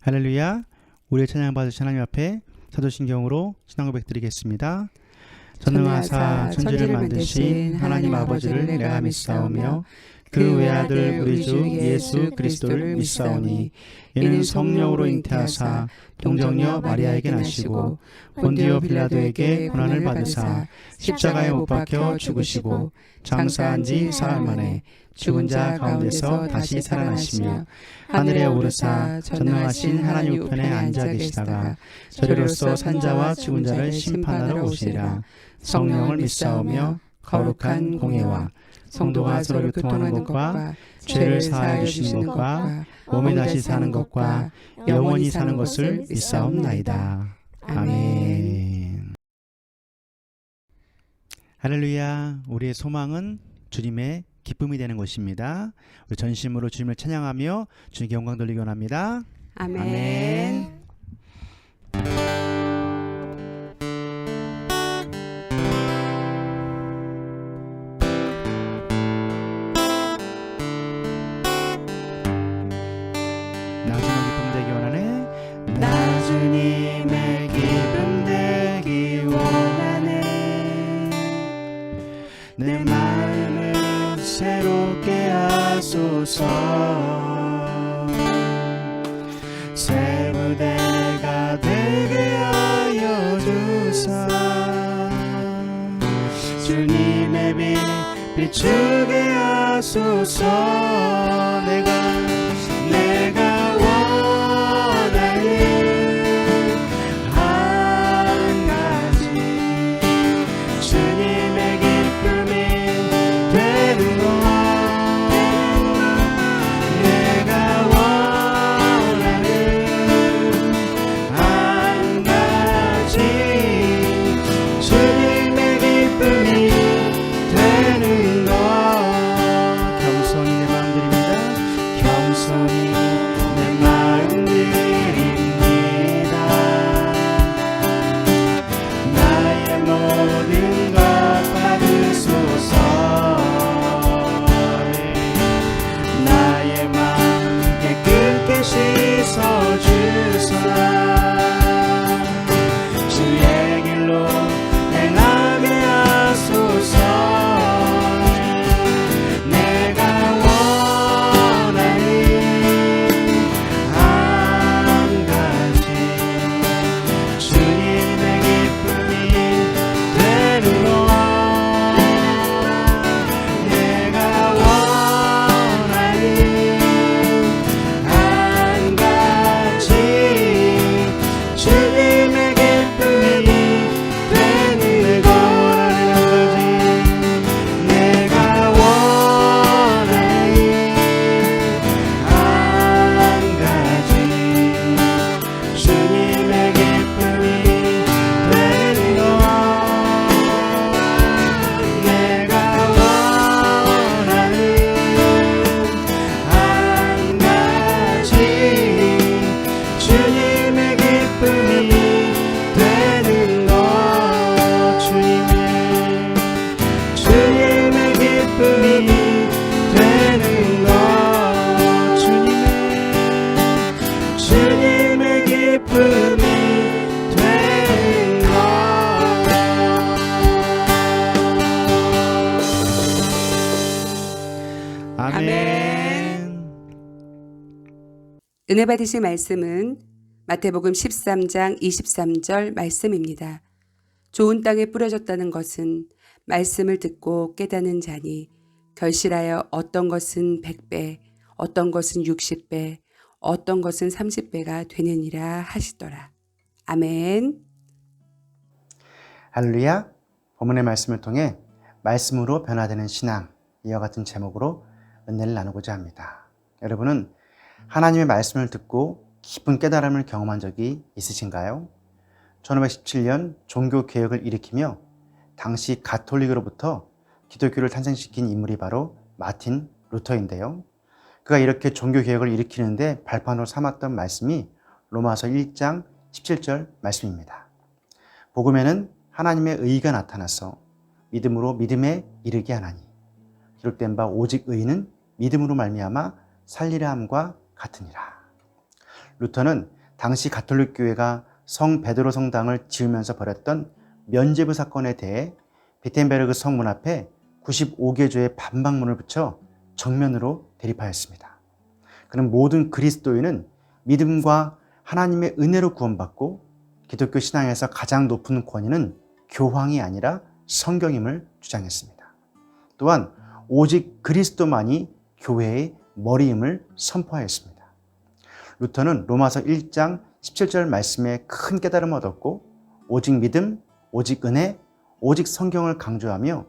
할렐루야. 우리의 찬양 받으신 하나님 앞에 사도신경으로 신앙 고백 드리겠습니다. 전능하사 천지를 만드신 하나님 아버지를 내가 믿사오며 그 외아들 우리 주 예수 그리스도를 믿사오니 이는 성령으로 잉태하사 동정녀 마리아에게 나시고 본디오 빌라도에게 고난을 받으사 십자가에 못 박혀 죽으시고 장사한 지 사흘 만에 죽은 자 가운데서 다시 살아나시며 하늘에 오르사 전능하신 하나님 우편에 앉아 계시다가 저리로서 산자와 죽은 자를 심판하러 오시리라. 성령을 믿사오며 거룩한 공예와 성도가 서로 교통하는 것과 죄를 사하여 주시는 것과 몸에 다시 사는 것과 영원히 사는 것을 믿사옵나이다. 아멘. 할렐루야. 우리의 소망은 주님의 기쁨이 되는 것입니다. 우리 전심으로 주님을 찬양하며 주님께 영광 돌리기 원합니다. 아멘. 아멘. 나 주님의 기쁨 되기 원하네. 내 마음을 새롭게 하소서. 새 무대가 되게 하여 주사. 주님의 빛 비추게 하소서. 내가 은혜 받으실 말씀은 마태복음 13장 23절 말씀입니다. 좋은 땅에 뿌려졌다는 것은 말씀을 듣고 깨닫는 자니 결실하여 어떤 것은 100배, 어떤 것은 60배, 어떤 것은 30배가 되느니라 하시더라. 아멘. 할렐루야. 본문의 말씀을 통해 말씀으로 변화되는 신앙, 이와 같은 제목으로 은혜를 나누고자 합니다. 여러분은 하나님의 말씀을 듣고 깊은 깨달음을 경험한 적이 있으신가요? 1517년 종교개혁을 일으키며 당시 가톨릭으로부터 기독교를 탄생시킨 인물이 바로 마틴 루터인데요. 그가 이렇게 종교개혁을 일으키는데 발판으로 삼았던 말씀이 로마서 1장 17절 말씀입니다. 복음에는 하나님의 의가 나타나서 믿음으로 믿음에 이르게 하나니 기록된 바 오직 의인은 믿음으로 말미암아 살리라 함과 같으니라. 루터는 당시 가톨릭 교회가 성 베드로 성당을 지으면서 벌였던 면죄부 사건에 대해 비텐베르그 성문 앞에 95개조의 반박문을 붙여 정면으로 대립하였습니다. 그는 모든 그리스도인은 믿음과 하나님의 은혜로 구원받고 기독교 신앙에서 가장 높은 권위는 교황이 아니라 성경임을 주장했습니다. 또한 오직 그리스도만이 교회의 머리임을 선포하였습니다. 루터는 로마서 1장 17절 말씀에 큰 깨달음을 얻었고 오직 믿음, 오직 은혜, 오직 성경을 강조하며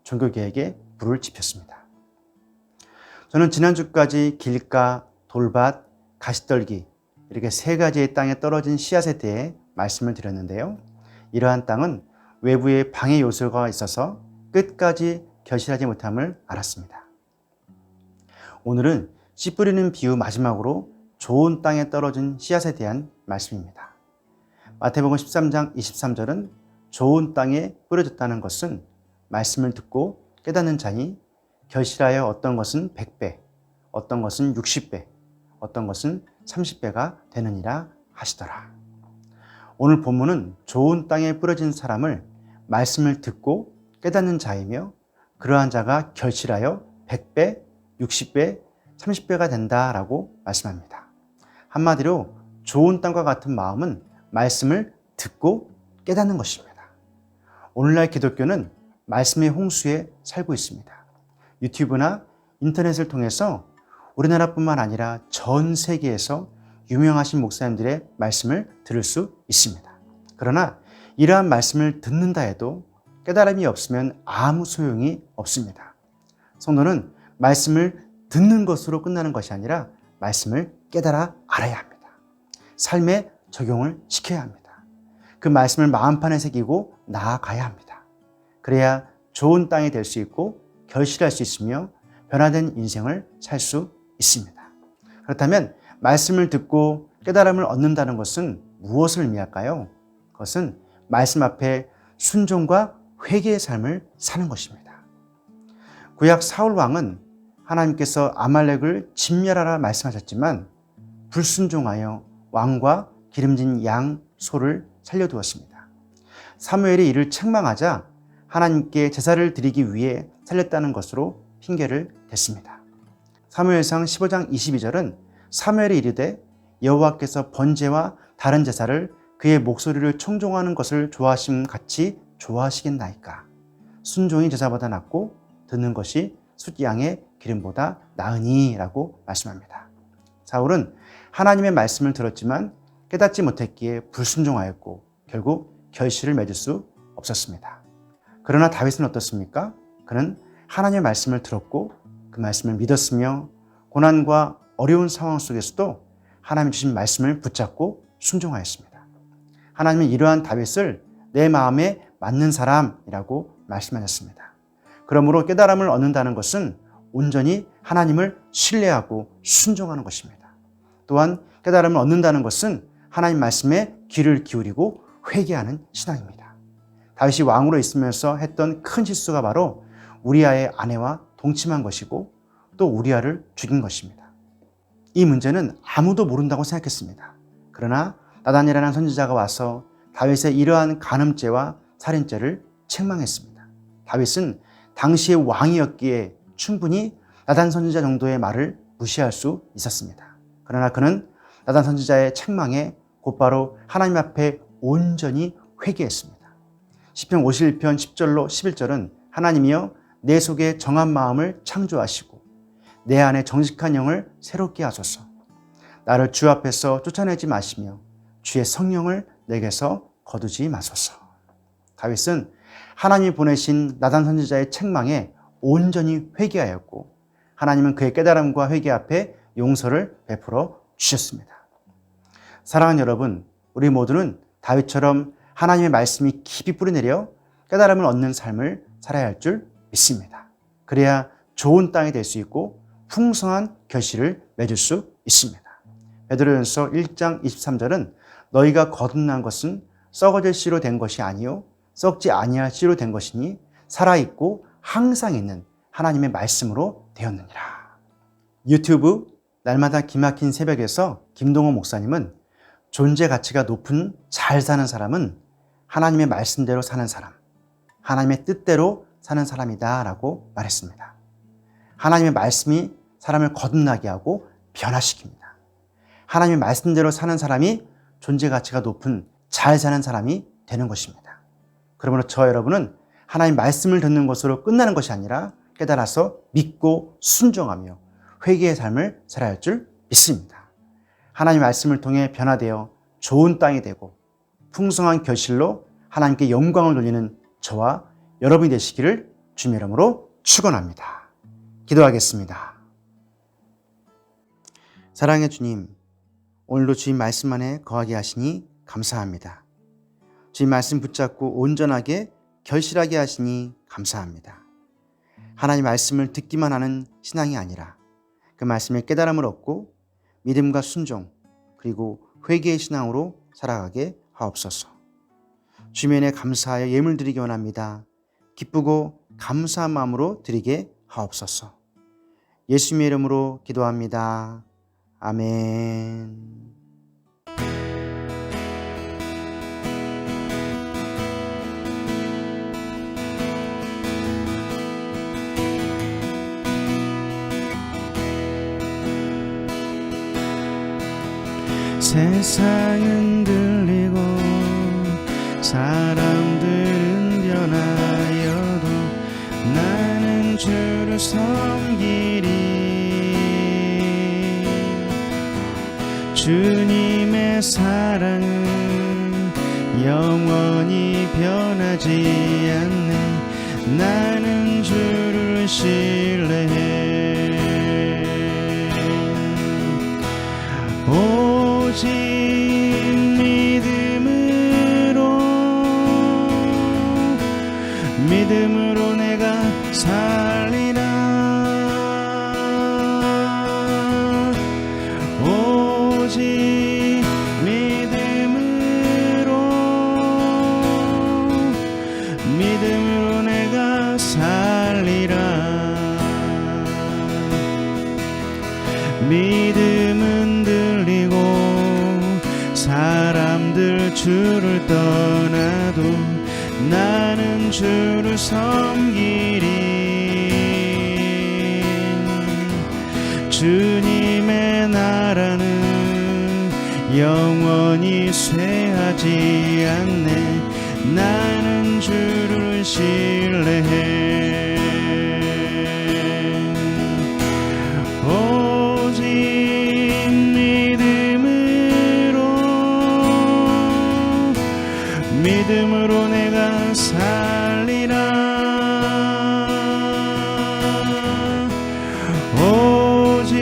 종교개혁에 불을 지폈습니다. 저는 지난주까지 길가, 돌밭, 가시떨기 이렇게 세 가지의 땅에 떨어진 씨앗에 대해 말씀을 드렸는데요. 이러한 땅은 외부에 방해 요소가 있어서 끝까지 결실하지 못함을 알았습니다. 오늘은 씨 뿌리는 비유 마지막으로 좋은 땅에 떨어진 씨앗에 대한 말씀입니다. 마태복음 13장 23절은 좋은 땅에 뿌려졌다는 것은 말씀을 듣고 깨닫는 자니 결실하여 어떤 것은 100배, 어떤 것은 60배, 어떤 것은 30배가 되느니라 하시더라. 오늘 본문은 좋은 땅에 뿌려진 사람을 말씀을 듣고 깨닫는 자이며 그러한 자가 결실하여 100배, 60배, 30배가 된다라고 말씀합니다. 한마디로 좋은 땅과 같은 마음은 말씀을 듣고 깨닫는 것입니다. 오늘날 기독교는 말씀의 홍수에 살고 있습니다. 유튜브나 인터넷을 통해서 우리나라뿐만 아니라 전 세계에서 유명하신 목사님들의 말씀을 들을 수 있습니다. 그러나 이러한 말씀을 듣는다 해도 깨달음이 없으면 아무 소용이 없습니다. 성도는 말씀을 듣는 것으로 끝나는 것이 아니라 말씀을 깨달아 알아야 합니다. 삶에 적용을 시켜야 합니다. 그 말씀을 마음판에 새기고 나아가야 합니다. 그래야 좋은 땅이 될 수 있고 결실할 수 있으며 변화된 인생을 살 수 있습니다. 그렇다면 말씀을 듣고 깨달음을 얻는다는 것은 무엇을 의미할까요? 그것은 말씀 앞에 순종과 회개의 삶을 사는 것입니다. 구약 사울 왕은 하나님께서 아말렉을 진멸하라 말씀하셨지만 불순종하여 왕과 기름진 양, 소를 살려두었습니다. 사무엘이 이를 책망하자 하나님께 제사를 드리기 위해 살렸다는 것으로 핑계를 댔습니다. 사무엘상 15장 22절은 사무엘이 이르되 여호와께서 번제와 다른 제사를 그의 목소리를 청종하는 것을 좋아하심 같이 좋아하시겠나이까. 순종이 제사보다 낫고 듣는 것이 숫양의 기름보다 나으니 라고 말씀합니다. 사울은 하나님의 말씀을 들었지만 깨닫지 못했기에 불순종하였고 결국 결실을 맺을 수 없었습니다. 그러나 다윗은 어떻습니까? 그는 하나님의 말씀을 들었고 그 말씀을 믿었으며 고난과 어려운 상황 속에서도 하나님이 주신 말씀을 붙잡고 순종하였습니다. 하나님은 이러한 다윗을 내 마음에 맞는 사람이라고 말씀하셨습니다. 그러므로 깨달음을 얻는다는 것은 온전히 하나님을 신뢰하고 순종하는 것입니다. 또한 깨달음을 얻는다는 것은 하나님 말씀에 귀를 기울이고 회개하는 신앙입니다. 다윗이 왕으로 있으면서 했던 큰 실수가 바로 우리아의 아내와 동침한 것이고 또 우리아를 죽인 것입니다. 이 문제는 아무도 모른다고 생각했습니다. 그러나 나단이라는 선지자가 와서 다윗의 이러한 간음죄와 살인죄를 책망했습니다. 다윗은 당시의 왕이었기에 충분히 나단 선지자 정도의 말을 무시할 수 있었습니다. 그러나 그는 나단 선지자의 책망에 곧바로 하나님 앞에 온전히 회개했습니다. 시편 51편 10절로 11절은 하나님이여 내 속에 정한 마음을 창조하시고 내 안에 정직한 영을 새롭게 하소서. 나를 주 앞에서 쫓아내지 마시며 주의 성령을 내게서 거두지 마소서. 다윗은 하나님이 보내신 나단 선지자의 책망에 온전히 회개하였고 하나님은 그의 깨달음과 회개 앞에 용서를 베풀어 주셨습니다. 사랑하는 여러분, 우리 모두는 다윗처럼 하나님의 말씀이 깊이 뿌리내려 깨달음을 얻는 삶을 살아야 할 줄 믿습니다. 그래야 좋은 땅이 될 수 있고 풍성한 결실을 맺을 수 있습니다. 베드로전서 1장 23절은 너희가 거듭난 것은 썩어질 씨로 된 것이 아니요 썩지 아니할 씨로 된 것이니 살아있고 항상 있는 하나님의 말씀으로 되었느니라. 유튜브, 날마다 기막힌 새벽에서 김동호 목사님은 존재 가치가 높은 잘 사는 사람은 하나님의 말씀대로 사는 사람, 하나님의 뜻대로 사는 사람이다 라고 말했습니다. 하나님의 말씀이 사람을 거듭나게 하고 변화시킵니다. 하나님의 말씀대로 사는 사람이 존재 가치가 높은 잘 사는 사람이 되는 것입니다. 그러므로 저 여러분은 하나님 말씀을 듣는 것으로 끝나는 것이 아니라 깨달아서 믿고 순종하며 회개의 삶을 살아야 할 줄 믿습니다. 하나님 말씀을 통해 변화되어 좋은 땅이 되고 풍성한 결실로 하나님께 영광을 돌리는 저와 여러분이 되시기를 주님의 이름으로 축원합니다. 기도하겠습니다. 사랑의 주님, 오늘도 주님 말씀 안에 거하게 하시니 감사합니다. 주님 말씀 붙잡고 온전하게 결실하게 하시니 감사합니다. 하나님 말씀을 듣기만 하는 신앙이 아니라 그 말씀의 깨달음을 얻고 믿음과 순종 그리고 회개의 신앙으로 살아가게 하옵소서. 주님의 감사하여 예물 드리기 원합니다. 기쁘고 감사한 마음으로 드리게 하옵소서. 예수님의 이름으로 기도합니다. 아멘. 세상은 들리고 사람들은 변하여도 나는 주를 섬기리. 주님의 사랑은 영원히 변하지 않네. 나는 주를 신뢰해. 오직 믿음으로 내가 살리라. 오직 믿음으로 내가 살리라. 믿음은 들리고 사람들 주를 떠나도 나는 주를 섬기리. 주님의 나라는 영원히 쇠하지 않네. 나는 주를 신뢰해. 오직 믿음으로 내가 살리라. 오직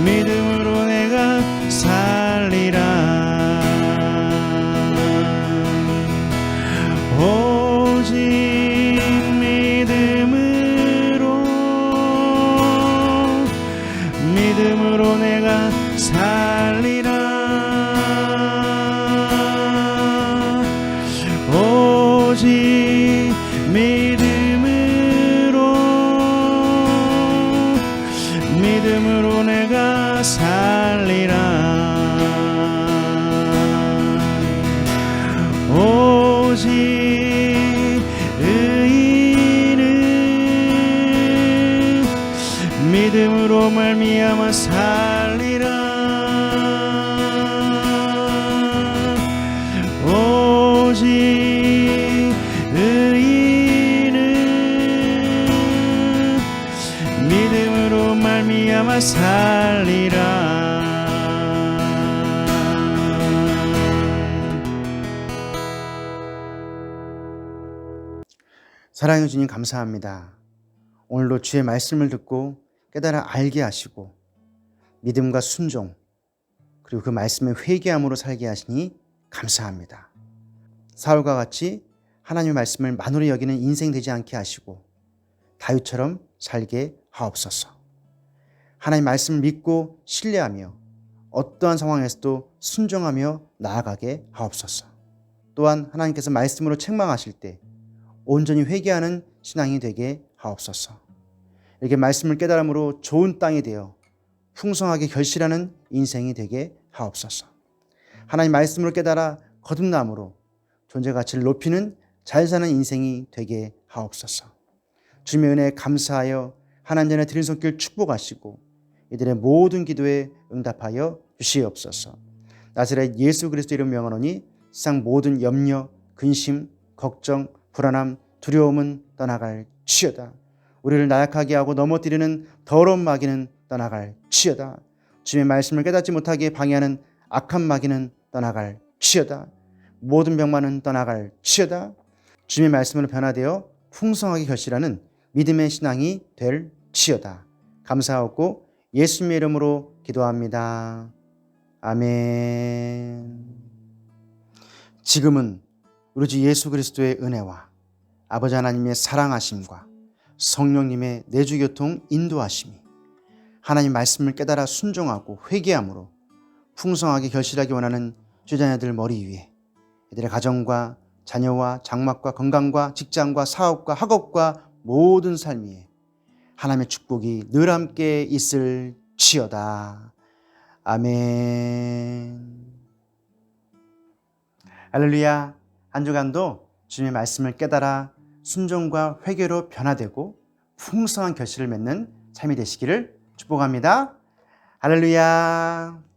믿음으로 내가 살리라. 오직 믿음으로 내가 살리라. 오직 믿음으로 내가 살리라. 오직 의인은 믿음으로 말미암아 살리라. 오직 의인은 믿음으로 말미암아 살리라. 사랑해 주님 감사합니다. 오늘도 주의 말씀을 듣고 깨달아 알게 하시고 믿음과 순종 그리고 그 말씀의 회개함으로 살게 하시니 감사합니다. 사울과 같이 하나님의 말씀을 만홀히 여기는 인생 되지 않게 하시고 다윗처럼 살게 하옵소서. 하나님의 말씀을 믿고 신뢰하며 어떠한 상황에서도 순종하며 나아가게 하옵소서. 또한 하나님께서 말씀으로 책망하실 때 온전히 회개하는 신앙이 되게 하옵소서. 이렇게 말씀을 깨달음으로 좋은 땅이 되어 풍성하게 결실하는 인생이 되게 하옵소서. 하나님 말씀을 깨달아 거듭남으로 존재 가치를 높이는 잘 사는 인생이 되게 하옵소서. 주님의 은혜에 감사하여 하나님 전에 드린 손길 축복하시고 이들의 모든 기도에 응답하여 주시옵소서. 나사렛 예수 그리스도 이름 명하노니 세상 모든 염려, 근심, 걱정, 불안함, 두려움은 떠나갈 치여다. 우리를 나약하게 하고 넘어뜨리는 더러운 마귀는 떠나갈 치여다. 주님의 말씀을 깨닫지 못하게 방해하는 악한 마귀는 떠나갈 치여다. 모든 병만은 떠나갈 치여다. 주님의 말씀으로 변화되어 풍성하게 결실하는 믿음의 신앙이 될 치여다. 감사하고 예수님의 이름으로 기도합니다. 아멘. 지금은 우리 주 예수 그리스도의 은혜와 아버지 하나님의 사랑하심과 성령님의 내주교통 인도하심이 하나님 말씀을 깨달아 순종하고 회개함으로 풍성하게 결실하기 원하는 주자녀들 머리 위에 이들의 가정과 자녀와 장막과 건강과 직장과 사업과 학업과 모든 삶 위에 하나님의 축복이 늘 함께 있을 치여다. 아멘. 할렐루야. 한 주간도 주님의 말씀을 깨달아 순종과 회개로 변화되고 풍성한 결실을 맺는 삶이 되시기를 축복합니다. 할렐루야.